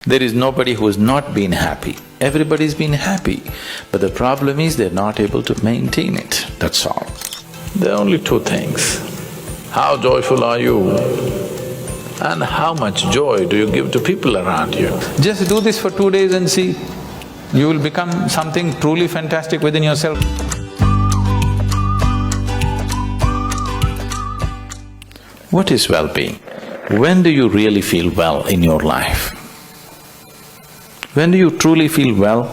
There is nobody who has not been happy. Everybody's been happy, but the problem is they're not able to maintain it, that's all. There are only two things. How joyful are you and how much joy do you give to people around you? Just do this for 2 days and see. You will become something truly fantastic within yourself. What is well-being? When do you really feel well in your life? When do you truly feel well?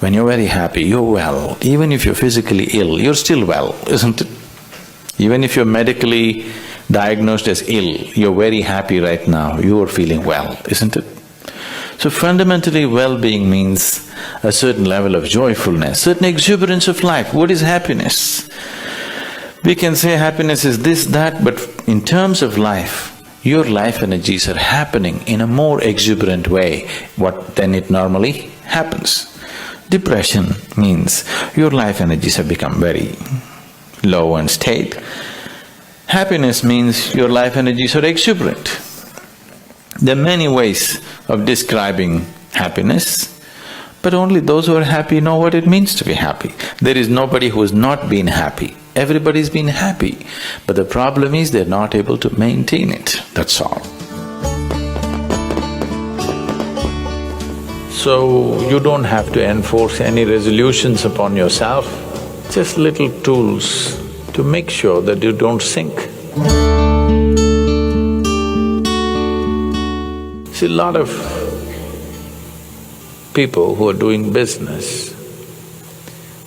When you're very happy, you're well. Even if you're physically ill, you're still well, isn't it? Even if you're medically diagnosed as ill, you're very happy right now, you are feeling well, isn't it? So fundamentally, well-being means a certain level of joyfulness, certain exuberance of life. What is happiness? We can say happiness is this, that, but in terms of life, your life energies are happening in a more exuberant way than it normally happens. Depression means your life energies have become very low and state. Happiness means your life energies are exuberant. There are many ways of describing happiness, but only those who are happy know what it means to be happy. There is nobody who has not been happy. Everybody's been happy, but the problem is they're not able to maintain it, that's all. So, you don't have to enforce any resolutions upon yourself, just little tools to make sure that you don't sink. See, a lot of people who are doing business,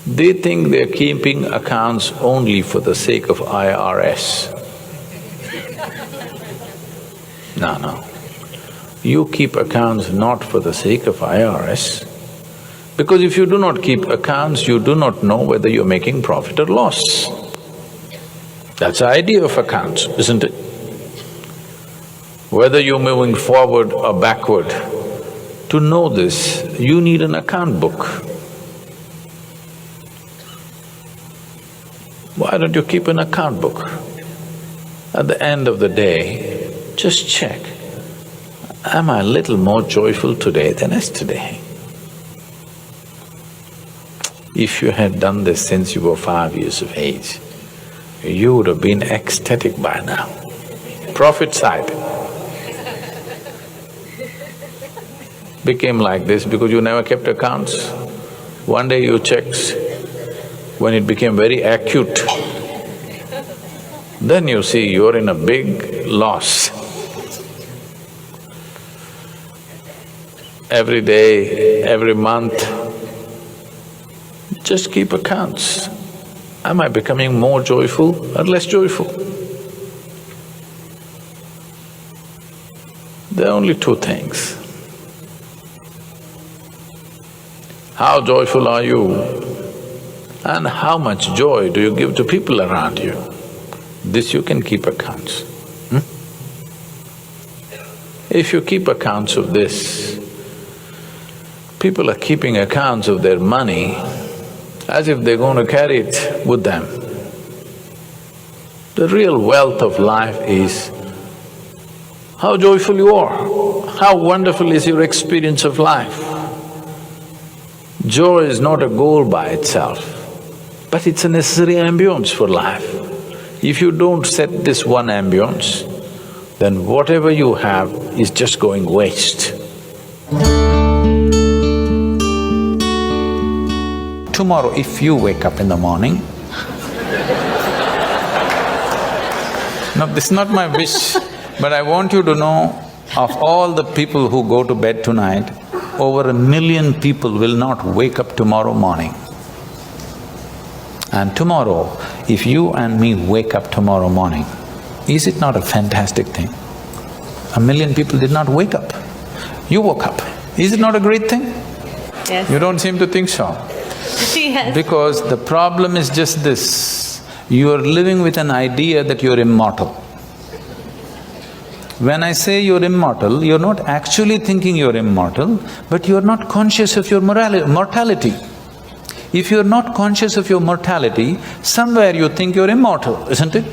they think they're keeping accounts only for the sake of IRS. No. You keep accounts not for the sake of IRS, because if you do not keep accounts, you do not know whether you're making profit or loss. That's the idea of accounts, isn't it? Whether you're moving forward or backward, to know this, you need an account book. Why don't you keep an account book? At the end of the day, just check, am I a little more joyful today than yesterday? If you had done this since you were 5 years of age, you would have been ecstatic by now. Profit side became like this because you never kept accounts. One day you checked, when it became very acute, then you see you're in a big loss. Every day, every month, just keep accounts. Am I becoming more joyful or less joyful? There are only two things. How joyful are you? And how much joy do you give to people around you? This you can keep accounts. If you keep accounts of this, people are keeping accounts of their money as if they're going to carry it with them. The real wealth of life is how joyful you are, how wonderful is your experience of life. Joy is not a goal by itself, but it's a necessary ambience for life. If you don't set this one ambience, then whatever you have is just going waste. Tomorrow, if you wake up in the morning… No, this is not my wish, but I want you to know, of all the people who go to bed tonight, over 1 million people will not wake up tomorrow morning. And tomorrow, if you and me wake up tomorrow morning, is it not a fantastic thing? 1 million people did not wake up. You woke up. Is it not a great thing? Yes. You don't seem to think so. Yes. Because the problem is just this, you are living with an idea that you're immortal. When I say you're immortal, you're not actually thinking you're immortal, but you're not conscious of your mortality. If you're not conscious of your mortality, somewhere you think you're immortal, isn't it?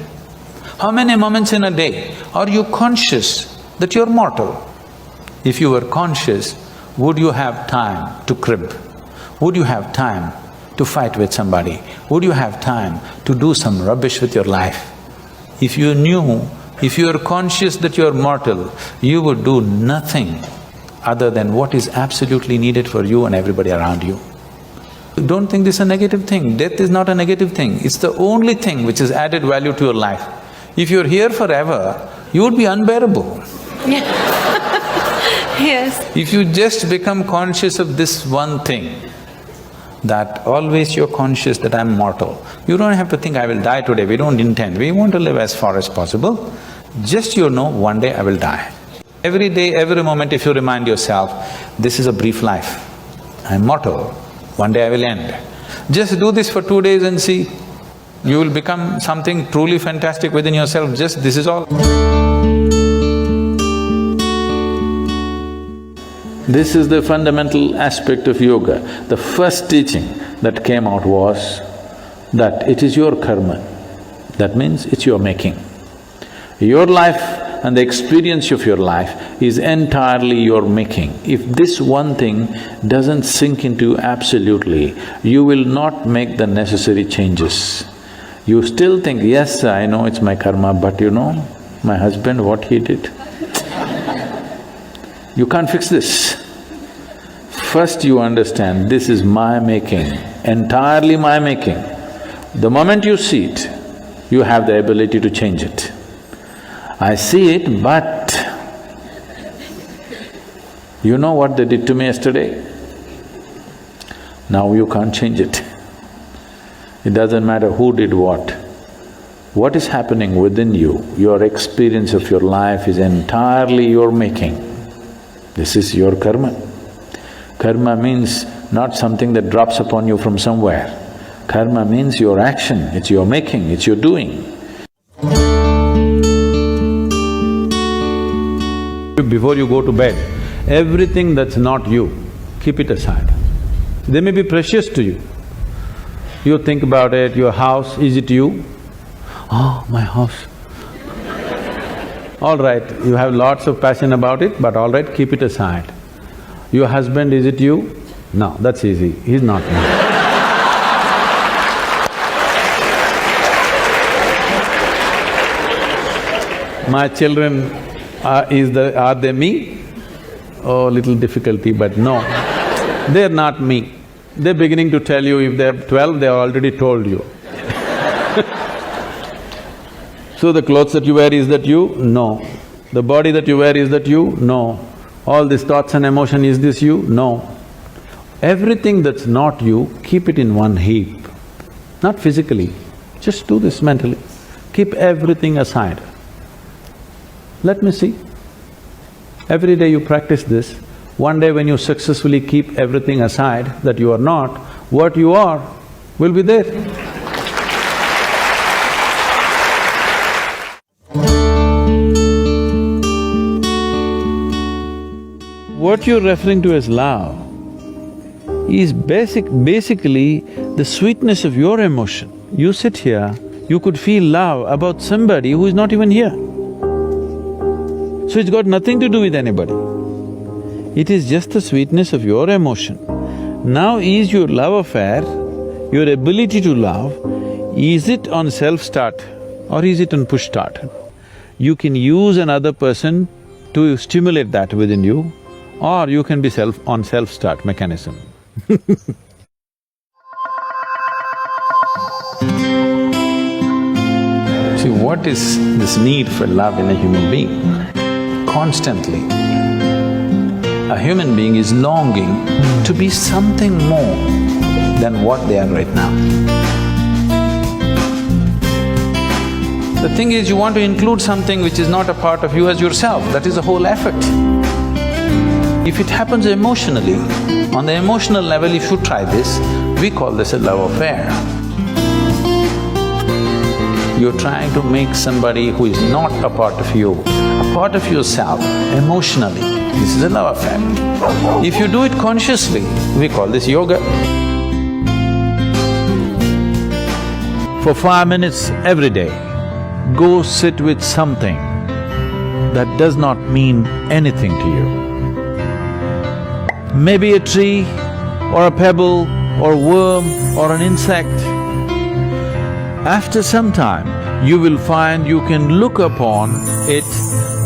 How many moments in a day are you conscious that you're mortal? If you were conscious, would you have time to crib? Would you have time to fight with somebody? Would you have time to do some rubbish with your life? If you knew, if you are conscious that you are mortal, you would do nothing other than what is absolutely needed for you and everybody around you. Don't think this is a negative thing. Death is not a negative thing. It's the only thing which has added value to your life. If you're here forever, you would be unbearable. Yes. If you just become conscious of this one thing, that always you're conscious that I'm mortal. You don't have to think, I will die today, we don't intend, we want to live as far as possible. Just you know, one day I will die. Every day, every moment if you remind yourself, this is a brief life, I'm mortal, one day I will end. Just do this for 2 days and see, you will become something truly fantastic within yourself, just this is all. This is the fundamental aspect of yoga. The first teaching that came out was that it is your karma. That means it's your making. Your life and the experience of your life is entirely your making. If this one thing doesn't sink into you absolutely, you will not make the necessary changes. You still think, yes, I know it's my karma, but you know, my husband, what he did. You can't fix this. First you understand, this is my making, entirely my making. The moment you see it, you have the ability to change it. I see it, but you know what they did to me yesterday? Now you can't change it. It doesn't matter who did what. What is happening within you, your experience of your life is entirely your making. This is your karma. Karma means not something that drops upon you from somewhere. Karma means your action, it's your making, it's your doing. Before you go to bed, everything that's not you, keep it aside. They may be precious to you. You think about it, your house, is it you? Oh, my house. All right, you have lots of passion about it, but all right, keep it aside. Your husband, is it you? No, that's easy, he's not me. My children, are they me? Oh, little difficulty, but no, they're not me. They're beginning to tell you, if they're 12, they already told you. So the clothes that you wear, is that you? No. The body that you wear, is that you? No. All these thoughts and emotion, is this you? No. Everything that's not you, keep it in one heap. Not physically, just do this mentally. Keep everything aside. Let me see. Every day you practice this, one day when you successfully keep everything aside that you are not, what you are will be there. What you're referring to as love is basically the sweetness of your emotion. You sit here, you could feel love about somebody who is not even here. So it's got nothing to do with anybody. It is just the sweetness of your emotion. Now is your love affair, your ability to love, is it on self-start or is it on push-start? You can use another person to stimulate that within you, or you can be on self-start mechanism. See, what is this need for love in a human being? Constantly, a human being is longing to be something more than what they are right now. The thing is, you want to include something which is not a part of you as yourself, that is the whole effort. If it happens emotionally, on the emotional level, if you try this, we call this a love affair. You're trying to make somebody who is not a part of you, a part of yourself, emotionally. This is a love affair. If you do it consciously, we call this yoga. For 5 minutes every day, go sit with something that does not mean anything to you. maybe a tree or a pebble or worm or an insect. After some time, you will find you can look upon it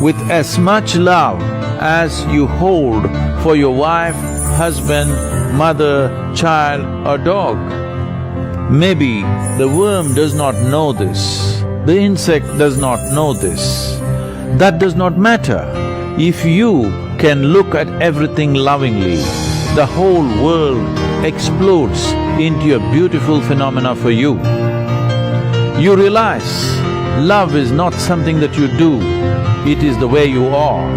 with as much love as you hold for your wife, husband, mother, child or dog. Maybe the worm does not know this, the insect does not know this. That does not matter. If you can look at everything lovingly, the whole world explodes into a beautiful phenomena for you. You realize love is not something that you do, it is the way you are.